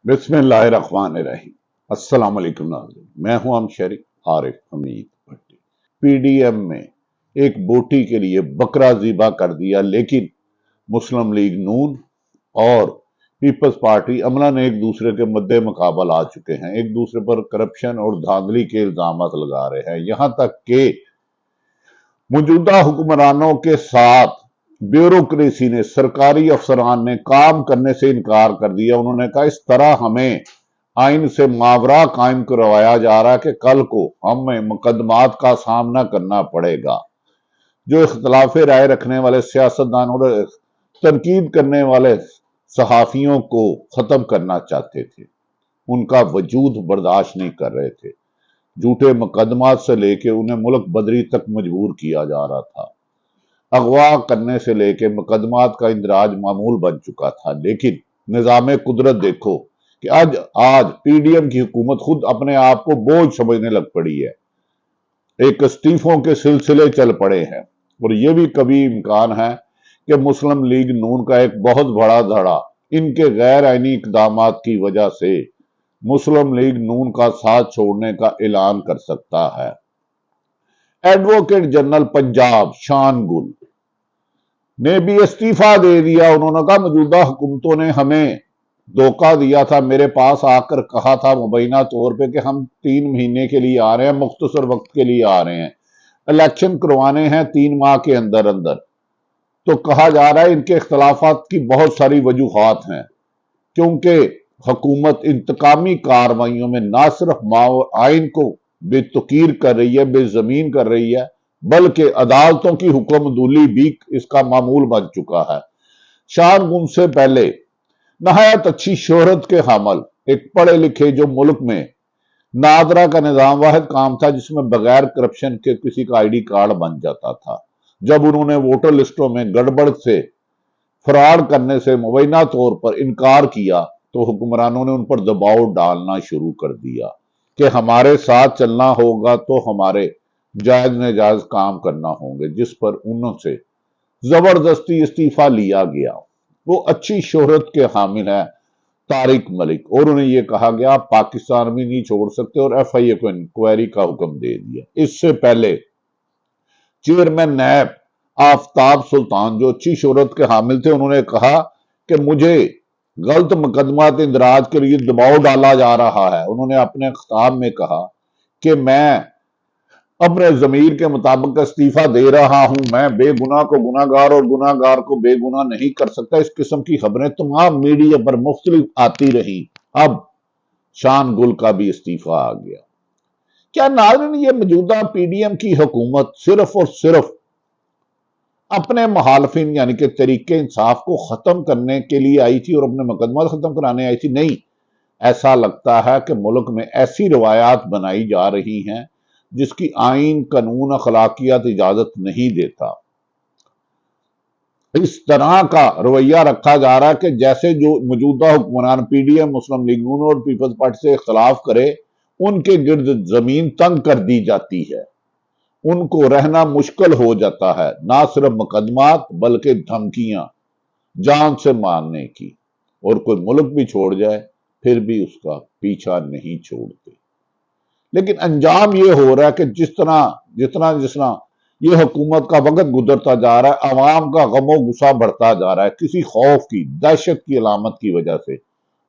बिस्मिल्लाहिर्रहमानिर्रहीम। अस्सलाम वालेकुम नाज़रीन, मैं हूं हम शरीफ आरिफ हमीद भट्टी। पीडीएम में एक बोटी के लिए बकरा ज़िबा कर दिया, लेकिन मुस्लिम लीग नून और पीपल्स पार्टी अमलन एक दूसरे के मद्दे मुकाबल आ चुके हैं, एक दूसरे पर करप्शन और धांधली के इल्जामात लगा रहे हैं। यहां तक कि मौजूदा हुक्मरानों के साथ ब्यूरोक्रेसी ने, सरकारी अफसरान ने काम करने से इनकार कर दिया। उन्होंने कहा इस तरह हमें आइन से मावरा कायम करवाया जा रहा है कि कल को हमें मुकदमात का सामना करना पड़ेगा। जो इख्तलाफ राय रखने वाले सियासतदान और तनकीद करने वाले सहाफियों को खत्म करना चाहते थे, उनका वजूद बर्दाश्त नहीं कर रहे थे। झूठे मुकदमात से लेके उन्हें मुल्क बदरी तक मजबूर किया जा रहा था। अगवा करने से लेके मुकदमात का इंदराज मामूल बन चुका था। लेकिन निजाम कुदरत देखो कि आज पीडीएम की हुकूमत खुद अपने आप को बोझ समझने लग पड़ी है। एक इस्तीफों के सिलसिले चल पड़े हैं और यह भी कभी इम्कान है कि मुस्लिम लीग नून का एक बहुत बड़ा धड़ा इनके गैर आईनी इकदामात की वजह से मुस्लिम लीग नून का साथ छोड़ने का ऐलान कर सकता है। एडवोकेट जनरल पंजाब शान गुल ने भी इस्तीफा दे दिया। उन्होंने कहा मौजूदा हुकूमतों ने हमें धोखा दिया था, मेरे पास आकर कहा था मुबैना तौर पे कि हम 3 महीने के लिए आ रहे हैं, मुख्तसर वक्त के लिए आ रहे हैं, इलेक्शन करवाने हैं 3 माह के अंदर अंदर। तो कहा जा रहा है इनके इख्तलाफात की बहुत सारी वजूहात हैं, क्योंकि हुकूमत इंतकामी कार्रवाइयों में ना सिर्फ आइन को बेतुकीर कर रही है, बेजमीन कर रही है, बल्कि अदालतों की हुक्मदुली भी इसका मामूल बन चुका है। शान गुम से पहले नहायत अच्छी शोहरत के हामल एक पढ़े लिखे, जो मुल्क में नादरा का निजाम वाहिद काम था जिसमें बगैर करप्शन के किसी का आईडी कार्ड बन जाता था। जब उन्होंने वोटर लिस्टों में गड़बड़ से, फ्रॉड करने से मुबैना तौर पर इनकार किया, तो हुक्मरानों ने उन पर दबाव डालना शुरू कर दिया कि हमारे साथ चलना होगा तो हमारे जायज नाजायज काम करना होंगे, जिस पर उनसे जबरदस्ती इस्तीफा लिया गया। वो अच्छी शोहरत के हामिल है तारिक मलिक, और उन्हें यह कहा गया आप पाकिस्तान भी नहीं छोड़ सकते, और एफआईए को इंक्वायरी का हुक्म दे दिया। इससे पहले चेयरमैन नैब आफ्ताब सुल्तान, जो अच्छी शोहरत के हामिल थे, उन्होंने कहा कि मुझे गलत मुकदमात इंदराज के लिए दबाव डाला जा रहा है। उन्होंने अपने खिताब में कहा कि मैं अपने जमीर के मुताबिक इस्तीफा दे रहा हूं, मैं बेगुनाह को गुनाहगार और गुनाहगार को बेगुनाह नहीं कर सकता। इस किस्म की खबरें तमाम मीडिया पर मुख्तलिफ आती रही। अब शान गुल का भी इस्तीफा आ गया। क्या नाज़रीन, ये मौजूदा पीडीएम की हुकूमत सिर्फ और सिर्फ अपने मुखालफिन यानी कि तरीके इंसाफ को खत्म करने के लिए आई थी और अपने मुकदमा खत्म कराने आई थी? नहीं, ऐसा लगता है कि मुल्क में ऐसी रवायात बनाई जा रही हैं जिसकी आइन, कानून, अखलाकियात इजाजत नहीं देता। इस तरह का रवैया रखा जा रहा है कि जैसे जो मौजूदा हुक्मरान पीडीएम, मुस्लिम लीग नून और पीपल्स पार्टी से इख्तलाफ करे, उनके गिर्द जमीन तंग कर दी जाती है, उनको रहना मुश्किल हो जाता है। ना सिर्फ मुकदमात बल्कि धमकियां जान से मारने की, और कोई मुल्क भी छोड़ जाए फिर भी उसका पीछा नहीं छोड़ते। लेकिन अंजाम यह हो रहा है कि जितना जितना ये हुकूमत का वक्त गुजरता जा रहा है, अवाम का गमो गुस्सा बढ़ता जा रहा है। किसी खौफ की, दहशत की अलामत की वजह से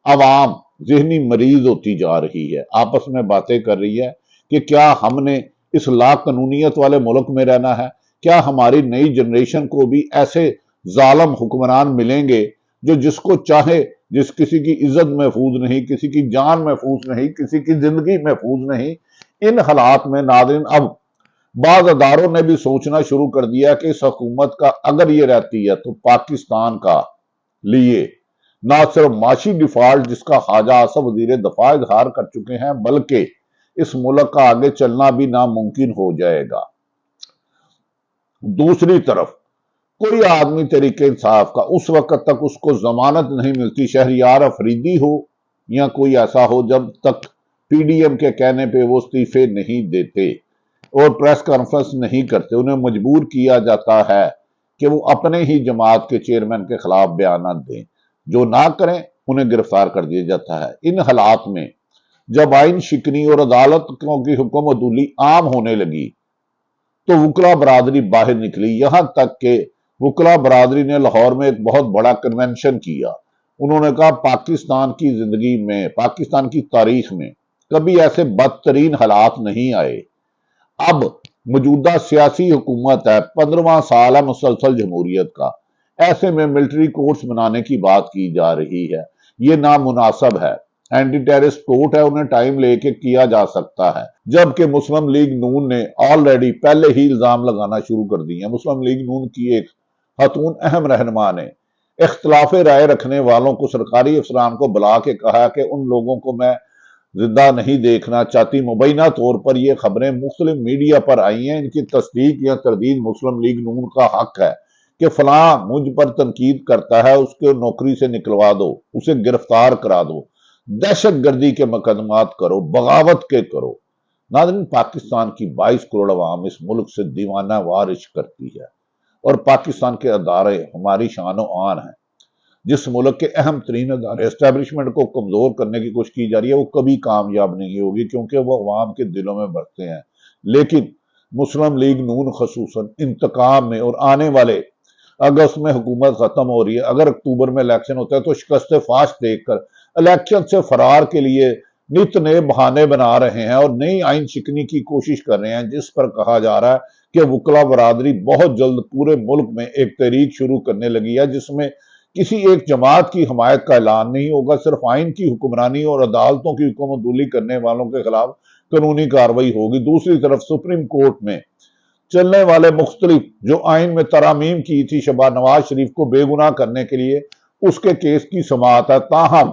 अवाम जहनी मरीज होती जा रही है, आपस में बातें कर रही है कि क्या हमने इस लाकानूनियत वाले मुल्क में रहना है? क्या हमारी नई जनरेशन को भी ऐसे जालिम हुक्मरान मिलेंगे जो जिसको चाहे, जिस किसी की इज्जत महफूज नहीं, किसी की जान महफूज नहीं, किसी की जिंदगी महफूज नहीं? इन हालात में नाज़रीन अब बाज़ अदारों ने भी सोचना शुरू कर दिया कि इस हुकूमत का अगर ये रहती है तो पाकिस्तान का लिए ना सिर्फ माशी डिफॉल्ट, जिसका ख्वाजा आसफ वजीर दफा इजहार कर चुके हैं, बल्कि इस मुल्क का आगे चलना भी नामुमकिन हो जाएगा। दूसरी तरफ कोई आदमी तरीके इंसाफ का उस वक्त तक उसको जमानत नहीं मिलती, शहरियार अफरीदी हो या कोई ऐसा हो, जब तक पीडीएम के कहने पे वो इस्तीफे नहीं देते और प्रेस कॉन्फ्रेंस नहीं करते। उन्हें मजबूर किया जाता है कि वो अपने ही जमात के चेयरमैन के खिलाफ बयान दें। जो ना करें انہیں گرفتار کر دیا جاتا ہے۔ ان حالات میں جب آئین شکنی اور عدالتوں کی حکم عدولی عام ہونے لگی تو وکلا برادری باہر نکلی، یہاں تک کہ وکلا برادری نے لاہور میں ایک بہت بڑا کنونشن کیا۔ انہوں نے کہا پاکستان کی زندگی میں، پاکستان کی تاریخ میں کبھی ایسے بدترین حالات نہیں آئے۔ اب موجودہ سیاسی حکومت ہے، 15واں سال ہے مسلسل جمہوریت کا، ایسے میں ملٹری کورٹس بنانے کی بات کی جا رہی ہے، یہ نامناسب ہے۔ اینٹی ٹیررسٹ کورٹ ہے، انہیں ٹائم لے کے کیا جا سکتا ہے، جبکہ مسلم لیگ نون نے آلریڈی پہلے ہی الزام لگانا شروع کر دی ہے۔ مسلم لیگ نون کی ایک خاتون اہم رہنما نے اختلاف رائے رکھنے والوں کو، سرکاری افسران کو بلا کے کہا کہ ان لوگوں کو میں زندہ نہیں دیکھنا چاہتی۔ مبینہ طور پر یہ خبریں مختلف میڈیا پر آئی ہیں، ان کی تصدیق یا تردید مسلم لیگ نون کا حق ہے کہ فلاں مجھ پر تنقید کرتا ہے، اس کے نوکری سے نکلوا دو، اسے گرفتار کرا دو، دہشت گردی کے مقدمات کرو، بغاوت کے کرو۔ ناظرین، پاکستان کی 22 کروڑ عوام اس ملک سے دیوانہ وار عشق کرتی ہے، اور پاکستان کے ادارے ہماری شان و آن ہیں۔ جس ملک کے اہم ترین ادارے اسٹیبلشمنٹ کو کمزور کرنے کی کوشش کی جا رہی ہے، وہ کبھی کامیاب نہیں ہوگی، کیونکہ وہ عوام کے دلوں میں بستے ہیں۔ لیکن مسلم لیگ نون خصوصاً انتقام میں، اور آنے والے اگست میں حکومت ختم ہو رہی ہے، اگر اکتوبر میں الیکشن ہوتا ہے تو شکست فاش دیکھ کر الیکشن سے فرار کے لیے نت نئے بہانے بنا رہے ہیں اور نئی آئین شکنی کی کوشش کر رہے ہیں، جس پر کہا جا رہا ہے کہ وکلا برادری بہت جلد پورے ملک میں ایک تحریک شروع کرنے لگی ہے، جس میں کسی ایک جماعت کی حمایت کا اعلان نہیں ہوگا، صرف آئین کی حکمرانی اور عدالتوں کی حکم عدولی کرنے والوں کے خلاف قانونی کارروائی ہوگی۔ دوسری طرف سپریم کورٹ میں چلنے والے مختلف جو آئین میں ترامیم کی تھی شہباز نواز شریف کو بے گناہ کرنے کے لیے، اس کے کیس کی سماعت ہے۔ تاہم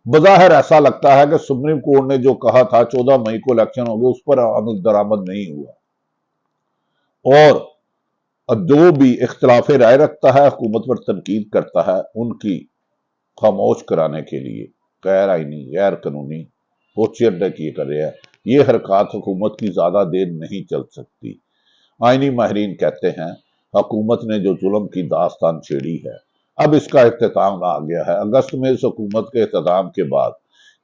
بظاہر ایسا لگتا ہے کہ سپریم کورٹ نے جو کہا تھا 14 مئی کو الیکشن ہوگے، اس پر عمل درآمد نہیں ہوا، اور جو بھی اختلاف رائے رکھتا ہے، حکومت پر تنقید کرتا ہے، ان کی خاموش کرانے کے لیے غیر آئینی، غیر قانونی یہ کر رہے ہیں۔ یہ حرکات حکومت کی زیادہ دیر نہیں چل سکتی۔ آئینی ماہرین کہتے ہیں حکومت نے جو ظلم کی داستان چھیڑی ہے، اب اس کا اختتام آ گیا ہے۔ اگست میں اس حکومت کے اختتام کے بعد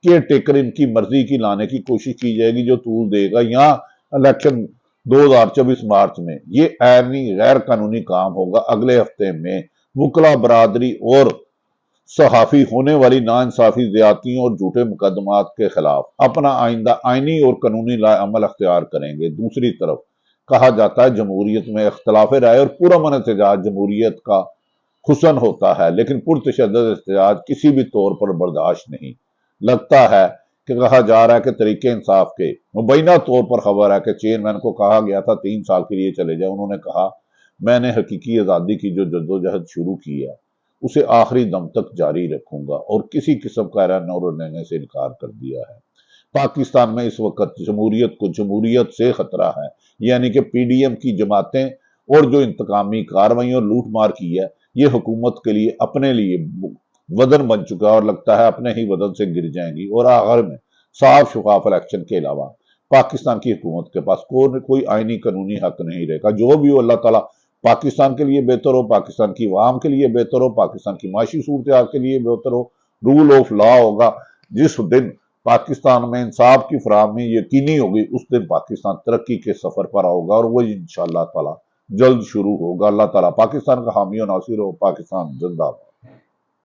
کیئر ٹیکر ان کی مرضی کی لانے کی کوشش کی جائے گی، جو طول دے گا، یا الیکشن 2024 مارچ میں یہ آئینی غیر قانونی کام ہوگا۔ اگلے ہفتے میں وکلا برادری اور صحافی ہونے والی ناانصافی، زیادتیوں اور جھوٹے مقدمات کے خلاف اپنا آئندہ آئینی اور قانونی عمل اختیار کریں گے۔ دوسری طرف کہا جاتا ہے جمہوریت میں اختلاف رائے اور پرامن احتجاج جمہوریت کا حسن ہوتا ہے، لیکن پرتشدد احتجاج کسی بھی طور پر برداشت نہیں۔ لگتا ہے کہ کہا جا رہا ہے کہ طریقے انصاف کے مبینہ طور پر خبر ہے کہ چیئرمین کو کہا گیا تھا 3 سال کے لیے چلے جائے، انہوں نے کہا میں نے حقیقی آزادی کی جو جدوجہد شروع کی ہے اسے آخری دم تک جاری رکھوں گا، اور کسی قسم کا رہنور لینے سے انکار کر دیا ہے۔ پاکستان میں اس وقت جمہوریت سے خطرہ ہے، یعنی کہ پی ڈی ایم کی جماعتیں اور جو انتقامی کارروائیوں اور لوٹ مار کی ہے، یہ حکومت کے لیے اپنے لیے وزن بن چکا ہے، اور لگتا ہے اپنے ہی وزن سے گر جائیں گی، اور آخر میں صاف شفاف الیکشن کے علاوہ پاکستان کی حکومت کے پاس کوئی آئینی قانونی حق نہیں رہے گا۔ جو بھی ہو، اللہ تعالیٰ پاکستان کے لیے بہتر ہو، پاکستان کی عوام کے لیے بہتر ہو، پاکستان کی معاشی صورتحال کے لیے بہتر ہو، رول آف لا ہوگا۔ جس دن پاکستان میں انصاف کی فراہمی یقینی ہوگی، اس دن پاکستان ترقی کے سفر پر ہوگا، اور وہ انشاءاللہ تعالیٰ جلد شروع ہوگا۔ اللہ تعالیٰ پاکستان کا حامی و ناصر ہو۔ پاکستان زندہ باد۔